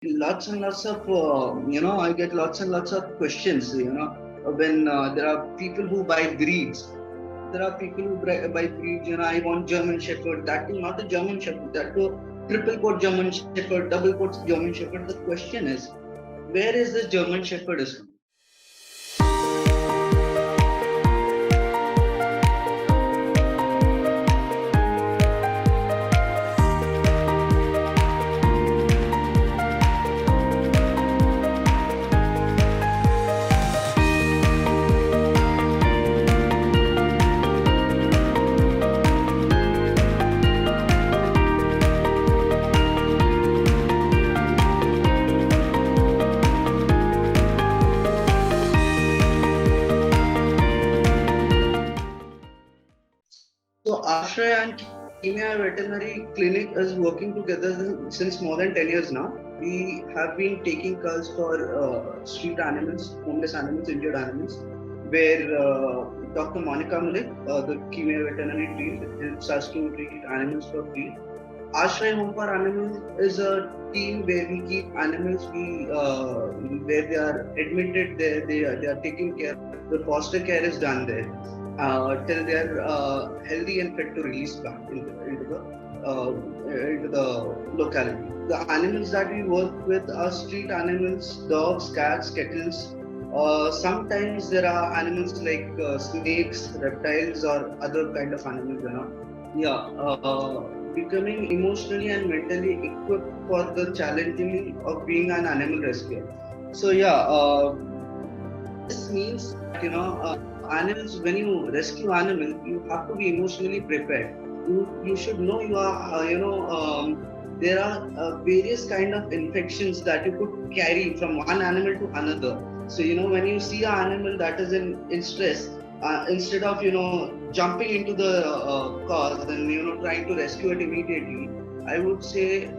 lots and lots of, I get lots and lots of questions, when there are people who buy breeds. There are people who buy breeds, I want German Shepherd, that too, not a German Shepherd, that too, triple coat German Shepherd, double coat German Shepherd. The question is, where is this German Shepherd is from? So Aashray and Kimia Veterinary Clinic is working together since more than 10 years now. We have been taking calls for street animals, homeless animals, injured animals, where Dr. Monika Mullick, the Kimia Veterinary team, helps us to treat animals for free. Aashray Home for Animals is a team where we keep animals, where they are admitted there, they are taken care. The foster care is done there till they are healthy and fit to release back into the locality. The animals that we work with are street animals, dogs, cats, kittens. Sometimes there are animals like snakes, reptiles, or other kind of animals. Becoming emotionally and mentally equipped for the challenging of being an animal rescuer. So this means that animals, when you rescue animals, you have to be emotionally prepared. You should know you are there are various kind of infections that you could carry from one animal to another. So when you see an animal that is in stress, instead of jumping into the cause and trying to rescue it immediately, I would say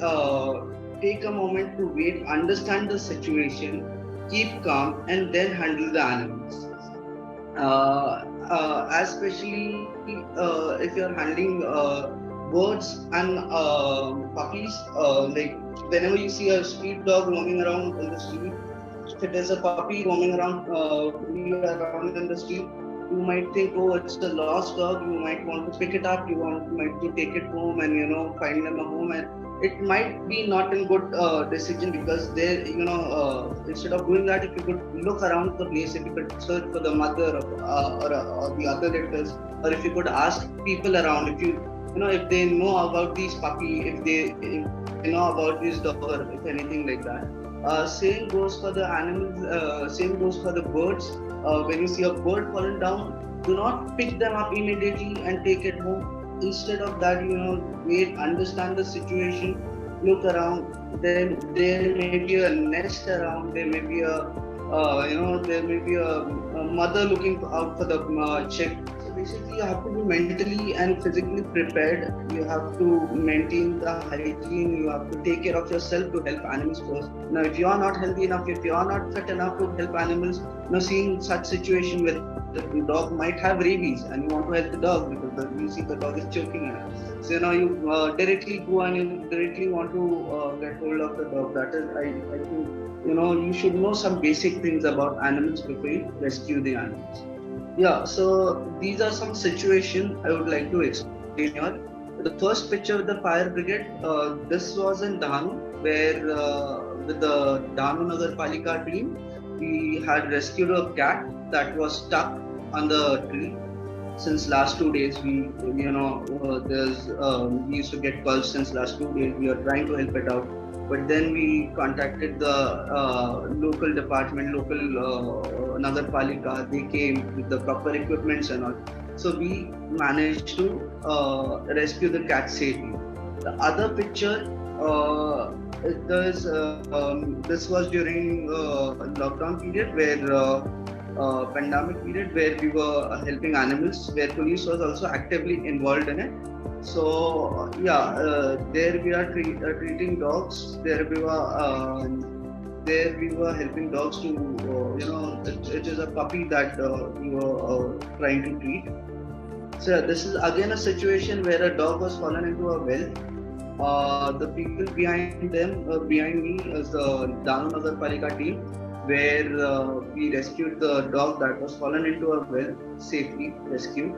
take a moment to wait, understand the situation, keep calm, and then handle the animals. Especially if you're handling birds and puppies, like whenever you see a street dog roaming around in the street, if it is a puppy roaming around in the street, you might think, oh, it's a lost dog. You might want to pick it up. You might to take it home and find them a home. And it might be not a good decision, because there, instead of doing that, if you could look around the place, if you could search for the mother or the other litters, or if you could ask people around, if they know about these puppy, if they know about this dog, or if anything like that. Same goes for the animals. Same goes for the birds. When you see a bird fallen down, do not pick them up immediately and take it home. Instead of that, wait, understand the situation, look around. Then there may be a nest around. There may be a mother looking out for the chick. So basically, you have to be mentally and physically prepared. You have to maintain the hygiene. You have to take care of yourself to help animals first. Now, if you are not healthy enough, if you are not fit enough to help animals, seeing such situation with the dog might have rabies, and you want to help the dog because you see the dog is choking in it. So you directly go and you directly want to get hold of the dog. That is, I think you should know some basic things about animals before you rescue the animals. Yeah, so these are some situations I would like to explain here. The first picture with the fire brigade, this was in Dahanu, where with the Dahanu Nagar Palika team, we had rescued a cat that was stuck on the tree. Since last 2 days, we used to get calls since last 2 days. We are trying to help it out, but then we contacted the local department, Nagar Palika. They came with the proper equipments and all. So we managed to rescue the cat safely. The other picture, this was during lockdown period, where pandemic period, where we were helping animals, where police was also actively involved in it. So there we are treating dogs. There we were helping dogs to it is a puppy that we were trying to treat. So this is again a situation where a dog was fallen into a well. The people behind me is the Danu Nagar Palika team, where we rescued the dog that was fallen into a well, safely rescued.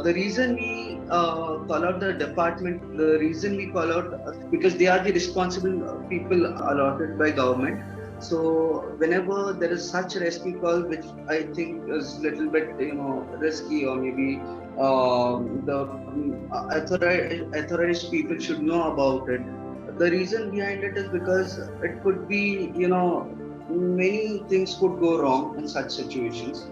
The reason we call out the department, the reason we call out because they are the responsible people allotted by government. So whenever there is such rescue call, which I think is little bit risky, or maybe the authorized people should know about it. The reason behind it is because it could be many things could go wrong in such situations.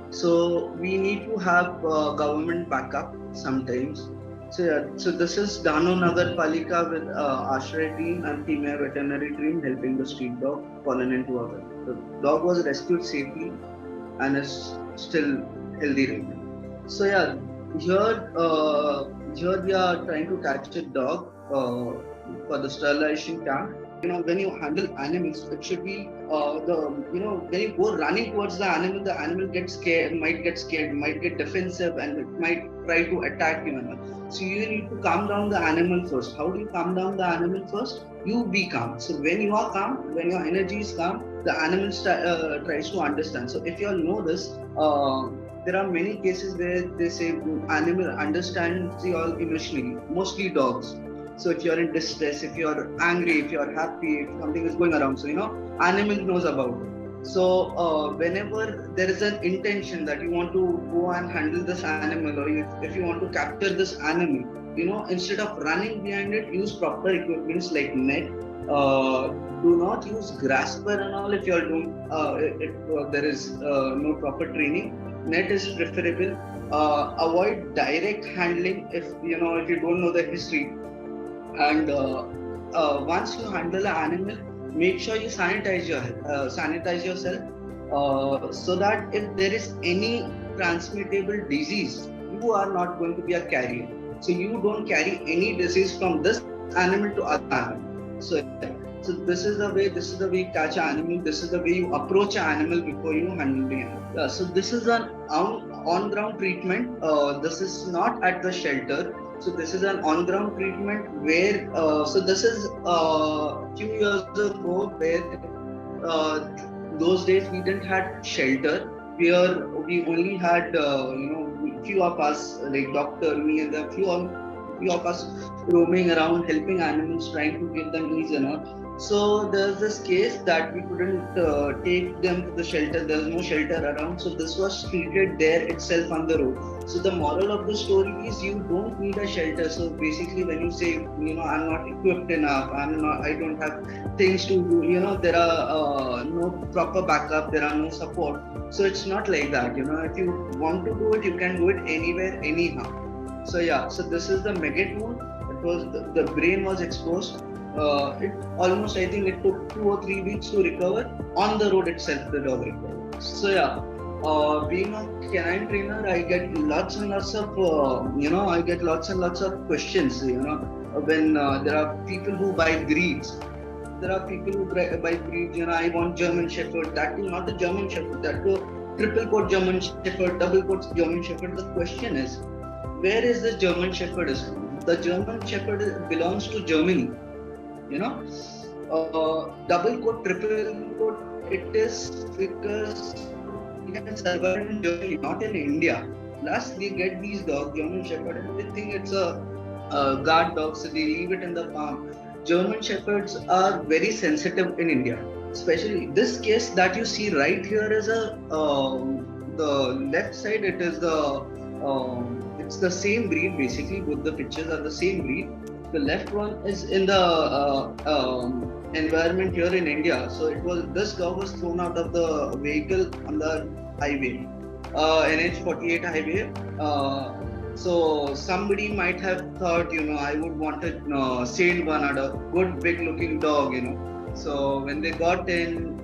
So we need to have government backup sometimes. So yeah, so this is Dano Nagar Palika with Aashray team and female veterinary team helping the street dog fallen into a well. The dog was rescued safely and is still healthy right now. So yeah, here we are trying to catch a dog for the sterilization camp. When you handle animals, it should be when you go running towards the animal gets scared, might get defensive, and it might try to attack you. So you need to calm down the animal first. How do you calm down the animal first? You be calm. So when you are calm, when your energy is calm, the animal tries to understand. So if you all know this, there are many cases where they say animal understands you all emotionally, mostly dogs. So if you're in distress, if you're angry, if you're happy, if something is going around, so animal knows about it. So whenever there is an intention that you want to go and handle this animal, or if you want to capture this animal, instead of running behind it, use proper equipments like net. Do not use grasper and all if you're doing there is no proper training. Net is preferable. Avoid direct handling if you don't know the history. And once you handle an animal, make sure you sanitize yourself so that if there is any transmittable disease, you are not going to be a carrier. So you don't carry any disease from this animal to other animal. So this is the way you catch an animal. This is the way you approach an animal before you handle the animal. So this is an on-ground treatment. This is not at the shelter. So this is an on-ground treatment where, so this is a few years ago where those days we didn't had shelter. We only had, few of us, like doctor, me and a few of us roaming around, helping animals, trying to give them ease and all. So there's this case that we couldn't take them to the shelter. There's no shelter around. So this was treated there itself on the road. So the moral of the story is you don't need a shelter. So basically when you say, I'm not equipped enough, I don't have things to do, there are no proper backup, there are no support. So it's not like that, if you want to do it, you can do it anywhere, anyhow. So yeah, so this is the maggot wound. It was, the brain was exposed. It almost, I think it took 2 or 3 weeks to recover. On the road itself, the dog recovered. So yeah, being a canine trainer, I get lots and lots of, questions, when there are people who buy breeds. There are people who buy breeds, I want German Shepherd, that too, not the German Shepherd, that too, triple coat German Shepherd, double coat German Shepherd. The question is, where is this German Shepherd is from? The German Shepherd belongs to Germany. Double coat, triple coat, it is because we can survive in Germany, not in India. Plus, we get these dogs, German Shepherd, and they think it's a guard dog, so they leave it in the farm. German Shepherds are very sensitive in India. Especially this case that you see right here is the left side. It is it's the same breed basically. Both the pictures are the same breed. The left one is in the environment here in India. So this dog was thrown out of the vehicle on the highway, NH48 highway. So somebody might have thought, I would want a sane one or a good big looking dog, So when they got in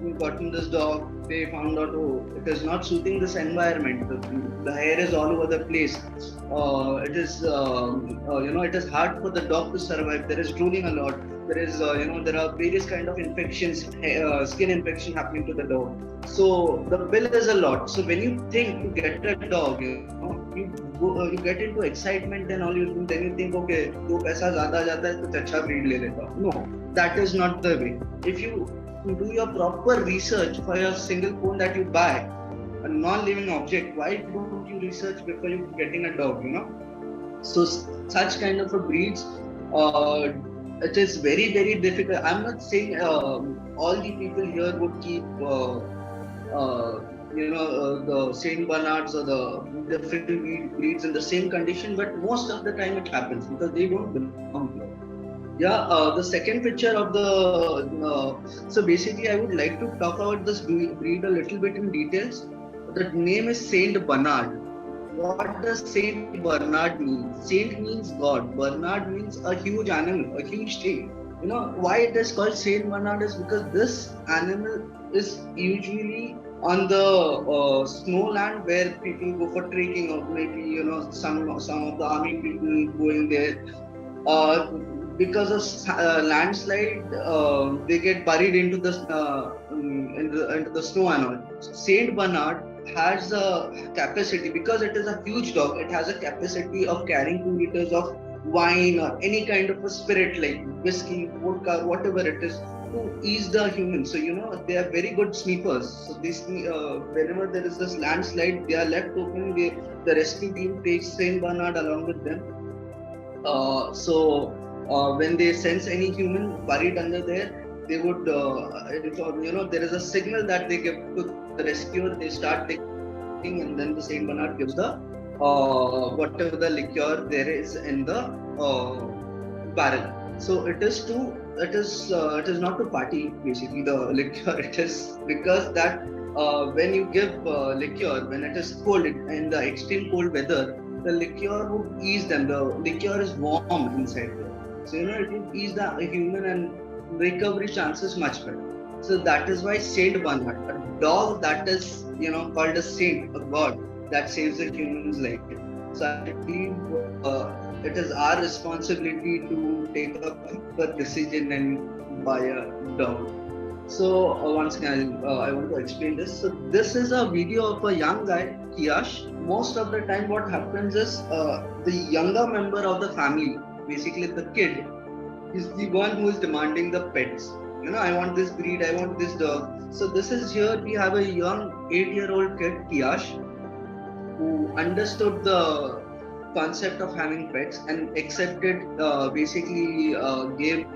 this dog, they found out, it is not suiting this environment. The hair is all over the place. It is, it is hard for the dog to survive. There is drooling a lot. There is, there are various kind of infections, skin infection happening to the dog. So the bill is a lot. So when you think to get a dog, you get into excitement, then then you think, okay, जो पैसा ज़्यादा जाता है तो अच्छा breed ले लेता हूँ. No, that is not the way. If you do your proper research for your single phone that you buy, a non-living object, why don't you research before you getting a dog? So such kind of a breeds, it is very very difficult. I'm not saying all the people here would keep the Saint Bernards or the different breeds in the same condition, but most of the time it happens because they don't belong here. Yeah, the second picture of so basically I would like to talk about this breed a little bit in details. The name is Saint Bernard. What does Saint Bernard mean? Saint means God. Bernard means a huge animal, a huge thing. Why it is called Saint Bernard is because this animal is usually on the snowland where people go for trekking, or maybe some of the army people going there. Because of landslide, they get buried into the snow and all. Saint Bernard has a capacity, because it is a huge dog, it has a capacity of carrying 2 liters of wine or any kind of a spirit like whiskey, vodka, whatever it is, to ease the human. So they are very good sleepers. So whenever there is this landslide, they are left open. The rescue team takes Saint Bernard along with them. When they sense any human buried under there, they would, there is a signal that they give to the rescuer. They start taking, and then the Saint Bernard gives the whatever the liqueur there is in the barrel. So it is not to party basically the liqueur. It is because that when you give liqueur when it is cold, in the extreme cold weather, the liqueur would ease them. The liqueur is warm inside there. So it would ease the human and recovery chances much better. So that is why Saint Bernard, a dog that is called a saint, a god that saves a human's life. So I believe it is our responsibility to take a proper decision and buy a dog. So once again, I want to explain this. So this is a video of a young guy, Yash. Most of the time what happens is the younger member of the family, basically the kid, is the one who is demanding the pets. I want this breed, I want this dog. So this is here we have a young 8-year-old kid, Yash, who understood the concept of having pets and accepted, gave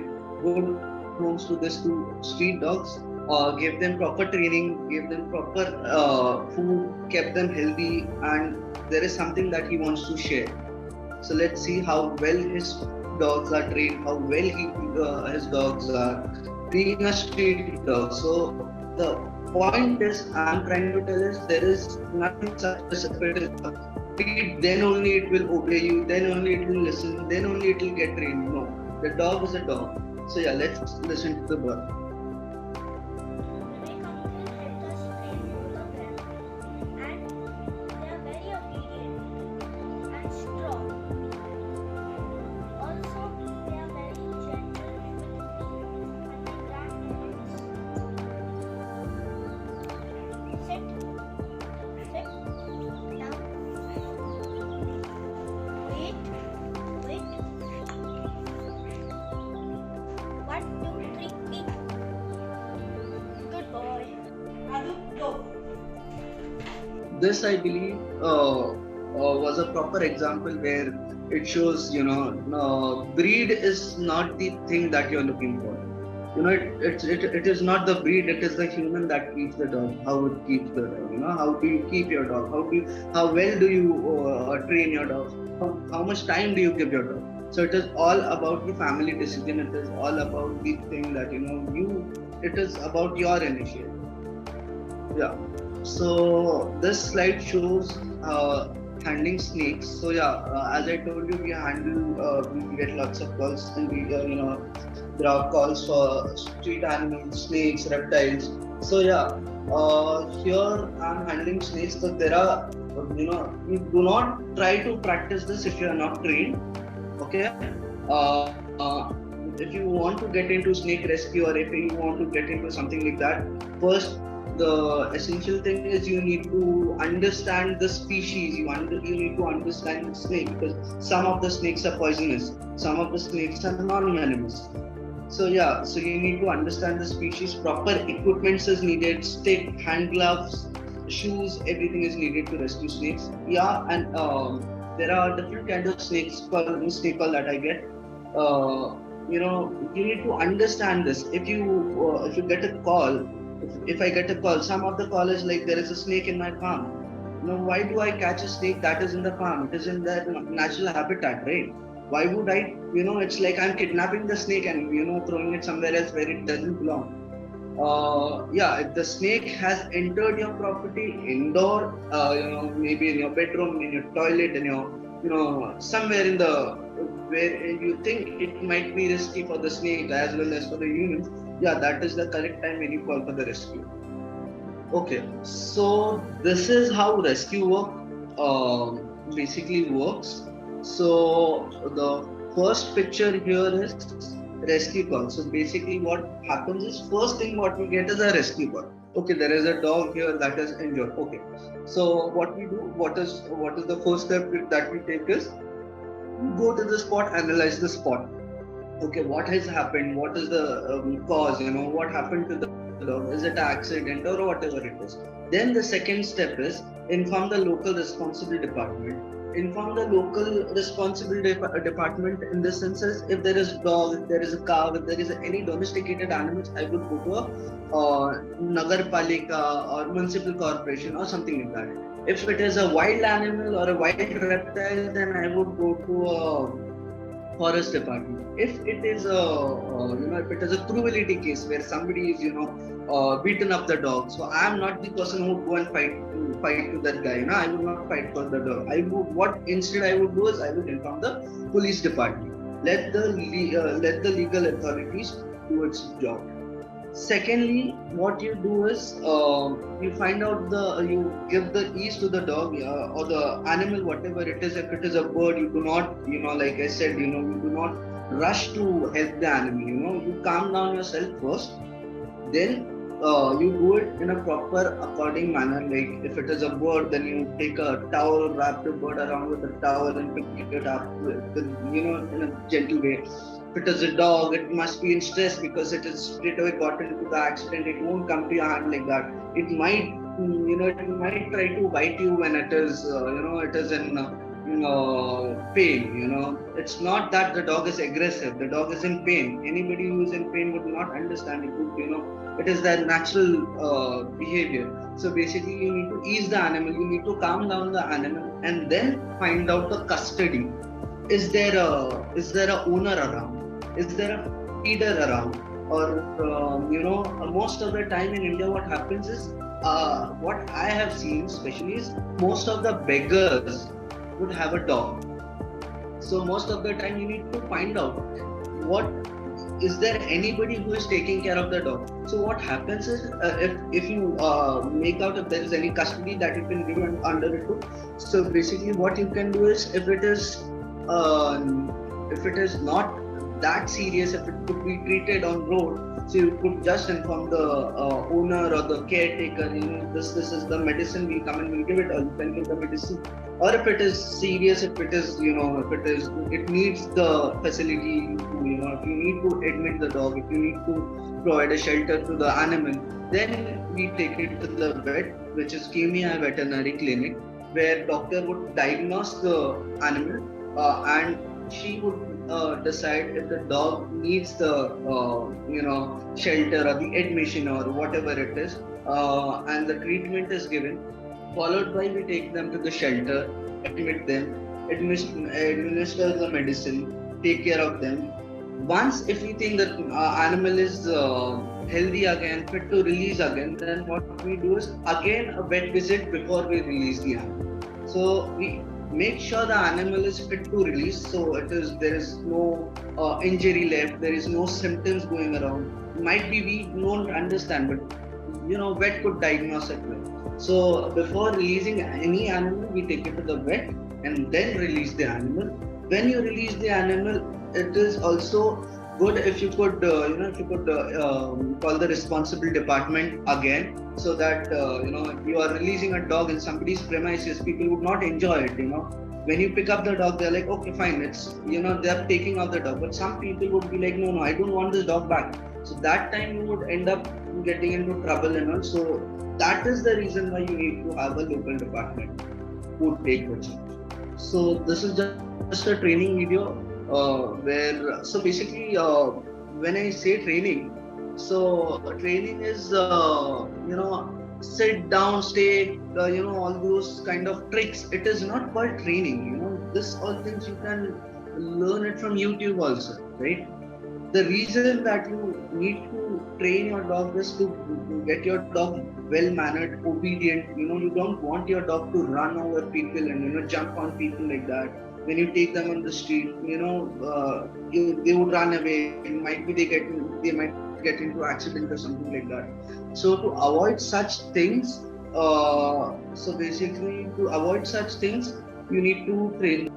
good homes to these 2 street dogs, gave them proper training, gave them proper food, kept them healthy, and there is something that he wants to share. So let's see how well his dogs are trained, how well his dogs are being a street dog. So the point is, I'm trying to tell is, there is nothing such as a breed, then only it will obey you, then only it will listen, then only it will get trained. No, the dog is a dog. So yeah, let's listen to the bird. This, I believe, was a proper example where it shows, breed is not the thing that you're looking for. It is not the breed, it is the human that keeps the dog. How it keeps the dog. How do you keep your dog? How well do you train your dog? How much time do you give your dog? So it is all about the family decision. It is all about the thing that it is about your initiative. Yeah. So this slide shows handling snakes. So yeah, as I told you, we get lots of calls, and there are calls for street animals, snakes, reptiles. So yeah, here I'm handling snakes. So there are, you do not try to practice this if you are not trained. Okay, if you want to get into snake rescue, or if you want to get into something like that, first the essential thing is you need to understand the species. You need to understand the snake, because some of the snakes are poisonous, some of the snakes are non-venomous. So yeah, so you need to understand the species. Proper equipment is needed: stick, hand gloves, shoes, everything is needed to rescue snakes. Yeah, and there are different kinds of snake call that I get. You need to understand this. If you get a call, if I get a call, some of the call is like, there is a snake in my farm. Why do I catch a snake that is in the farm? It is in their natural habitat, right? Why would I, it's like I'm kidnapping the snake and, throwing it somewhere else where it doesn't belong. Yeah, if the snake has entered your property indoor, maybe in your bedroom, in your toilet, in your, somewhere in the, where you think it might be risky for the snake as well as for the humans, yeah, that is the correct time when you call for the rescue. Okay, so this is how rescue work basically works. So the first picture here is rescue call. So basically what happens is, first thing what we get is a rescue call. Okay, there is a dog here that is injured. Okay, so what we do, what is the first step that we take is, go to the spot, analyze the spot. Okay, what has happened? What is the cause? What happened to the dog? Is it an accident or whatever it is? Then the second step is, inform the local responsible department. Inform the local responsible department in the sense as, if there is dog, if there is a cow, if there is any domesticated animals, I would go to a Nagar Palika or municipal corporation or something like that. If it is a wild animal or a wild reptile, then I would go to a forest department. If it is a cruelty case where somebody is beaten up the dog, so I am not the person who would go and fight to that guy. I would not fight for the dog. What instead I would do is, I would inform the police department. Let the legal authorities do its job. Secondly, what you do is, you find out you give the ease to the dog, or the animal, whatever it is. If it is a bird, you do not, like I said, you do not rush to help the animal. You calm down yourself first. Then you do it in a proper according manner. Like if it is a bird, then you take a towel, wrap the bird around with a towel and pick it up in a gentle way. If it is a dog, it must be in stress because it is straight away got into the accident. It won't come to your hand like that. It might, it might try to bite you when it is, it is in pain. It's not that the dog is aggressive. The dog is in pain. Anybody who is in pain would not understand it. It is their natural behavior. So basically, you need to ease the animal. You need to calm down the animal, and then find out the custody. Is there a owner around? Is there a feeder around? Or most of the time in India, what happens is, what I have seen especially is, most of the beggars would have a dog. So most of the time you need to find out, is there anybody who is taking care of the dog? So what happens is, if you make out if there is any custody that you can give under it too. So basically what you can do is, if it is not that serious, if it could be treated on road, so you could just inform the owner or the caretaker, this is the medicine, we'll come and we'll give it, or you can give the medicine. Or if it is serious, if it needs the facility, if you need to admit the dog, if you need to provide a shelter to the animal, then we take it to the vet, which is KMI veterinary clinic, where doctor would diagnose the animal, and she would decide if the dog needs the shelter or the admission or whatever it is, and the treatment is given. Followed by, we take them to the shelter, admit them, administer the medicine, take care of them. Once if we think that animal is healthy again, fit to release again, then what we do is again a vet visit before we release the animal. So we make sure the animal is fit to release, so there is no injury left, there is no symptoms going around. Might be we don't understand, but vet could diagnose it well. So before releasing any animal, we take it to the vet and then release the animal. When you release the animal, it is also good if you could, call the responsible department again, so that you are releasing a dog in somebody's premises. People would not enjoy it. When you pick up the dog, they're like, okay, fine, it's they're taking out the dog. But some people would be like, no, no, I don't want this dog back. So that time you would end up getting into trouble and all. So that is the reason why you need to have a local department who take the charge. So this is just a training video basically, when I say training, so training is sit down, stay, all those kind of tricks. It is not called training. This all things you can learn it from YouTube also, right? The reason that you need to train your dog is to get your dog well mannered, obedient. You don't want your dog to run over people and jump on people like that. When you take them on the street, they would run away. Might be they might get into accident or something like that. So to avoid such things, you need to train